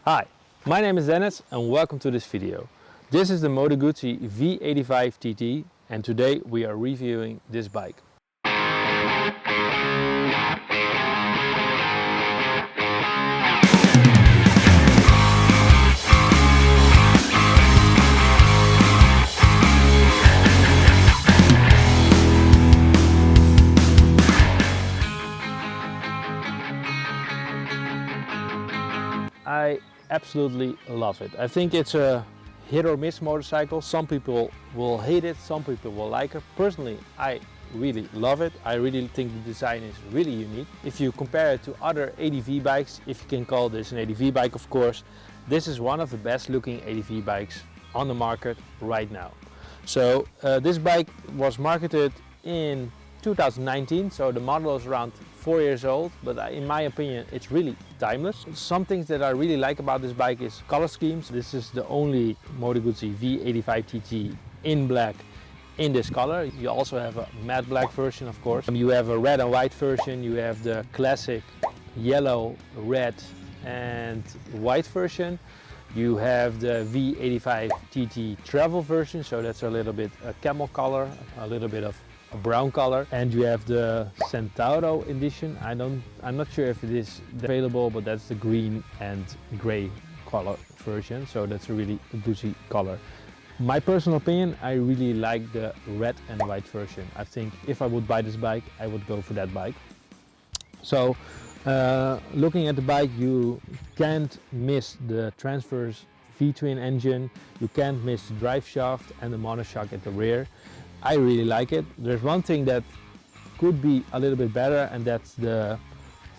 Hi, my name is Dennis and welcome to this video. This is the Moto Guzzi V85TT and today we are reviewing this bike. I absolutely love it. I think it's a hit or miss motorcycle. Some people will hate it, some people will like it. Personally, I really love it. I really think the design is really unique. If you compare it to other ADV bikes, if you can call this an ADV bike, of course, this is one of the best looking ADV bikes on the market right now. So this bike was marketed in 2019, so the model is around 4 years old, but in my opinion it's really timeless. Some things that I really like about this bike is color schemes. This is the only Moto Guzzi V85TT in black in this color. You also have a matte black version, of course. You have a red and white version, you have the classic yellow, red and white version. You have the V85TT travel version, so that's a little bit a camel color, a little bit of a brown color, and you have the Centauro edition. I'm not sure if it is available, but that's the green and gray color version, so that's a really Guzzi color. My personal opinion, I really like the red and white version. I think if I would buy this bike, I would go for that bike. So looking at the bike, you can't miss the transverse V-twin engine, you can't miss the drive shaft and the monoshock at the rear. I really like it. There's one thing that could be a little bit better, and that's the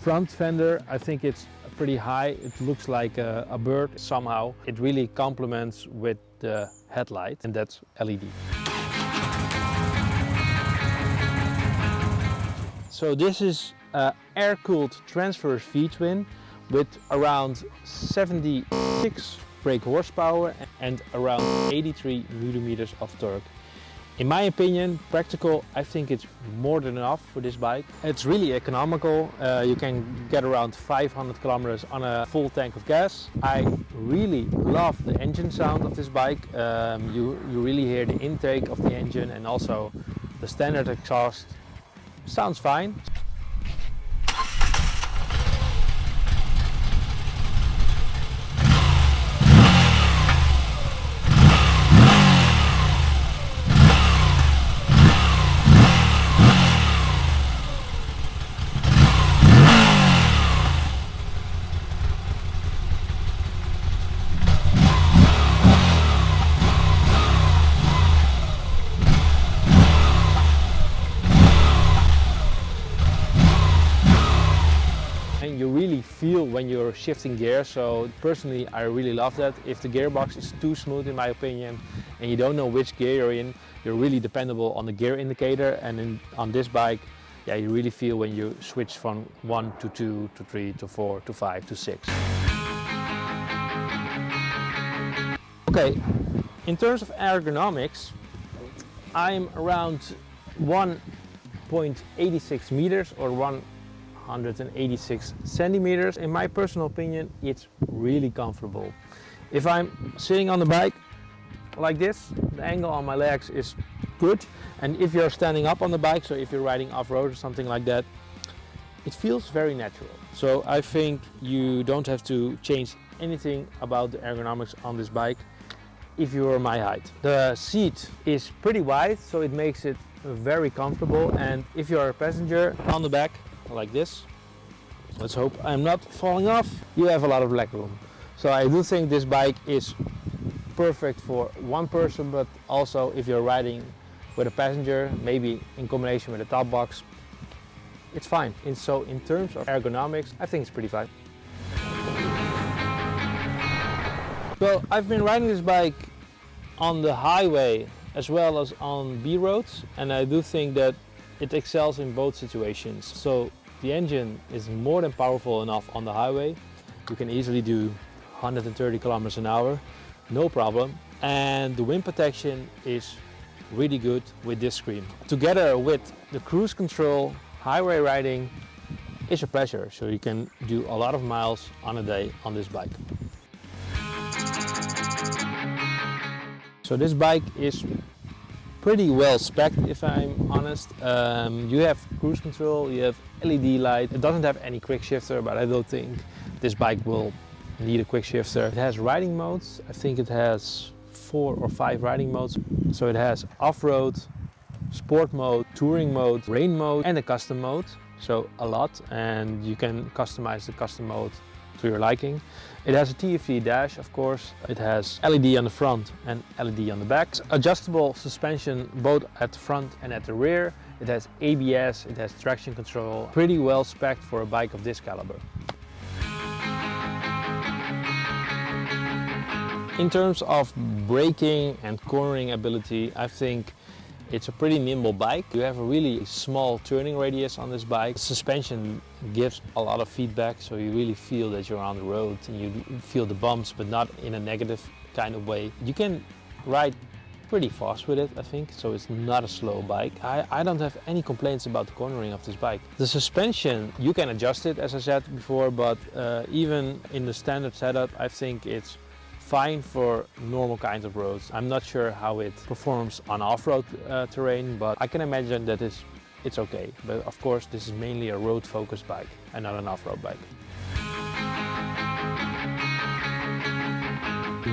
front fender. I think it's pretty high. It looks like a bird somehow. It really complements with the headlight, and that's LED. So this is an air-cooled transverse V-twin with around 76 brake horsepower and around 83 Nm of torque. In my opinion, practical, I think it's more than enough for this bike. It's really economical. You can get around 500 kilometers on a full tank of gas. I really love the engine sound of this bike. You really hear the intake of the engine, and also the standard exhaust sounds fine. You really feel when you're shifting gears, so personally I really love that. If the gearbox is too smooth in my opinion and you don't know which gear you're in, you're really dependable on the gear indicator, and on this bike, yeah, you really feel when you switch from 1 to 2 to 3 to 4 to 5 to 6. Okay, in terms of ergonomics, I'm around 1.86 meters or 186 centimeters. In my personal opinion, it's really comfortable. If I'm sitting on the bike like this, the angle on my legs is good, and if you're standing up on the bike, so if you're riding off-road or something like that, it feels very natural. So I think you don't have to change anything about the ergonomics on this bike if you're my height. The seat is pretty wide, so it makes it very comfortable, and if you're a passenger on the back like this, let's hope I'm not falling off, you have a lot of leg room. So I do think this bike is perfect for one person, but also if you're riding with a passenger, maybe in combination with a top box, it's fine. And so in terms of ergonomics, I think it's pretty fine. Well, I've been riding this bike on the highway as well as on B roads, and I do think that it excels in both situations. So the engine is more than powerful enough on the highway. You can easily do 130 kilometers an hour, no problem. And the wind protection is really good with this screen. Together with the cruise control, highway riding is a pleasure. So you can do a lot of miles on a day on this bike. So this bike is pretty well spec'd, if I'm honest. You have cruise control, you have LED light. It doesn't have any quick shifter, but I don't think this bike will need a quick shifter. It has riding modes. I think it has 4 or 5 riding modes. So it has off-road, sport mode, touring mode, rain mode, and a custom mode. So a lot, and you can customize the custom mode to your liking. It has a TFT dash, of course. It has LED on the front and LED on the back. It's adjustable suspension both at the front and at the rear. It has ABS, it has traction control. Pretty well spec'd for a bike of this caliber. In terms of braking and cornering ability, I think it's a pretty nimble bike. You have a really small turning radius on this bike. Suspension gives a lot of feedback, so you really feel that you're on the road and you feel the bumps, but not in a negative kind of way. You can ride pretty fast with it, I think, so it's not a slow bike. I don't have any complaints about the cornering of this bike. The suspension, you can adjust it, as I said before, but even in the standard setup, I think it's fine for normal kinds of roads. I'm not sure how it performs on off-road terrain, but I can imagine that it's okay. But of course, this is mainly a road-focused bike and not an off-road bike.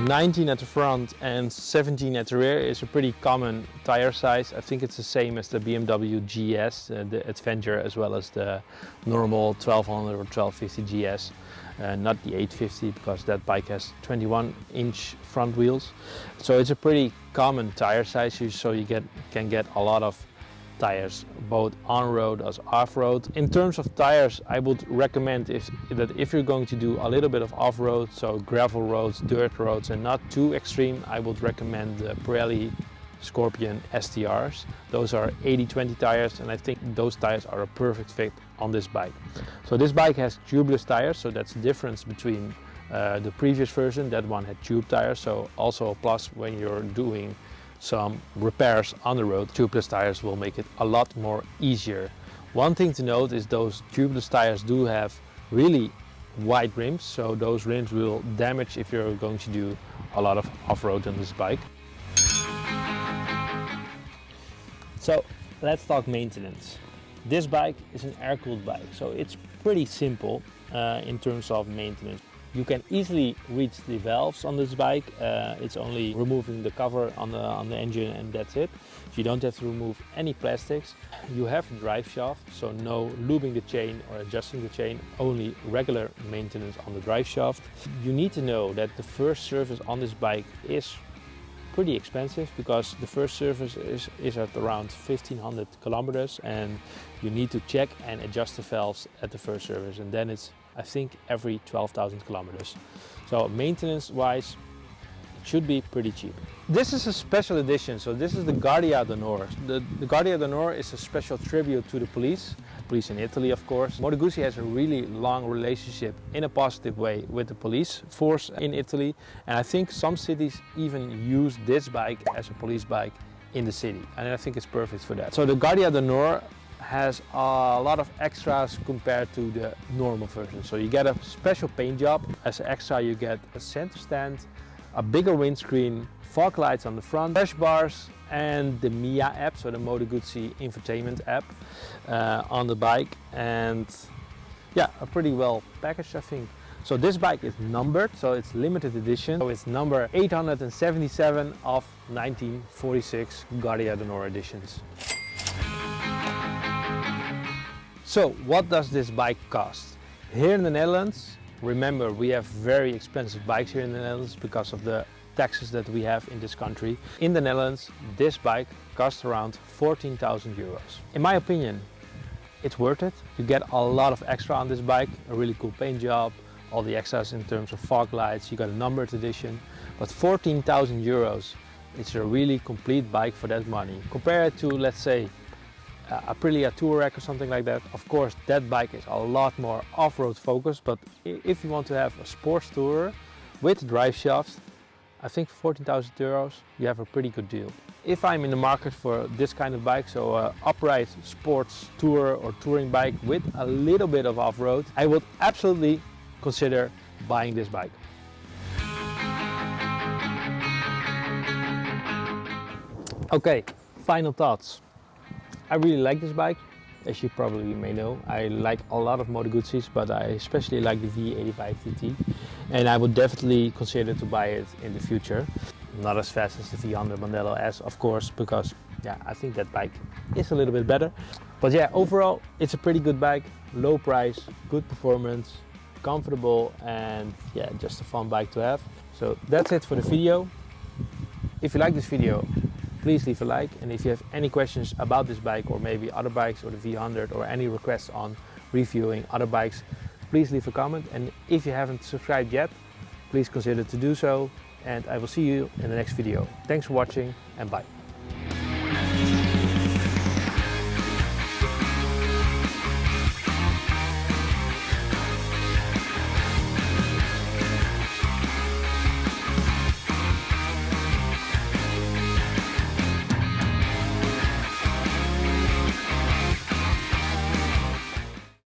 19 at the front and 17 at the rear is a pretty common tire size. I think it's the same as the BMW GS, the Adventure, as well as the normal 1200 or 1250 GS. Not the 850, because that bike has 21-inch front wheels. So it's a pretty common tire size, so you can get a lot of tires, both on-road as off-road. In terms of tires, I would recommend that if you're going to do a little bit of off-road, so gravel roads, dirt roads, and not too extreme, I would recommend the Pirelli Scorpion STRs. Those are 80/20 tires, and I think those tires are a perfect fit on this bike. So this bike has tubeless tires, so that's the difference between the previous version. That one had tube tires, so also a plus when you're doing some repairs on the road. Tubeless tires will make it a lot more easier. One thing to note is those tubeless tires do have really wide rims, so those rims will damage if you're going to do a lot of off-road on this bike. So let's talk maintenance. This bike is an air-cooled bike, so it's pretty simple in terms of maintenance. You can easily reach the valves on this bike. It's only removing the cover on the engine, and that's it. So you don't have to remove any plastics. You have a drive shaft, so no lubing the chain or adjusting the chain, only regular maintenance on the drive shaft. You need to know that the first service on this bike is pretty expensive, because the first service is at around 1500 kilometers, and you need to check and adjust the valves at the first service, and then it's, I think, every 12,000 kilometers. So maintenance wise, it should be pretty cheap. This is a special edition, so this is the Guardia d'Onore. The Guardia d'Onore is a special tribute to the police in Italy, of course. Moto Guzzi has a really long relationship in a positive way with the police force in Italy, and I think some cities even use this bike as a police bike in the city, and I think it's perfect for that. So the Guardia d'Onore has a lot of extras compared to the normal version. So you get a special paint job. As an extra, you get a center stand, a bigger windscreen, fog lights on the front, dash bars, and the MIA app, so the Moto Guzzi infotainment app on the bike. And yeah, a pretty well packaged, I think. So this bike is numbered, so it's limited edition. So it's number 877 of 1946 Guardia d'Onore editions. So what does this bike cost? Here in the Netherlands, remember, we have very expensive bikes here in the Netherlands because of the taxes that we have in this country. In the Netherlands, this bike costs around 14,000 euros. In my opinion, it's worth it. You get a lot of extra on this bike, a really cool paint job, all the extras in terms of fog lights, you got a numbered edition, but 14,000 euros, it's a really complete bike for that money. Compare it to, let's say, a Aprilia Touareg or something like that. Of course, that bike is a lot more off-road focused, but if you want to have a sports tourer with drive shafts, I think 14,000 euros, you have a pretty good deal. If I'm in the market for this kind of bike, so an upright sports tourer or touring bike with a little bit of off-road, I would absolutely consider buying this bike. Okay, final thoughts. I really like this bike. As you probably may know, I like a lot of Moto Guzzis, but I especially like the V85TT, and I would definitely consider to buy it in the future. Not as fast as the V100 Modelo S, of course, because yeah, I think that bike is a little bit better. But yeah, overall, it's a pretty good bike, low price, good performance, comfortable, and yeah, just a fun bike to have. So that's it for the video. If you like this video, please leave a like, and if you have any questions about this bike or maybe other bikes or the V100 or any requests on reviewing other bikes, please leave a comment. And if you haven't subscribed yet, please consider to do so, and I will see you in the next video. Thanks for watching, and bye.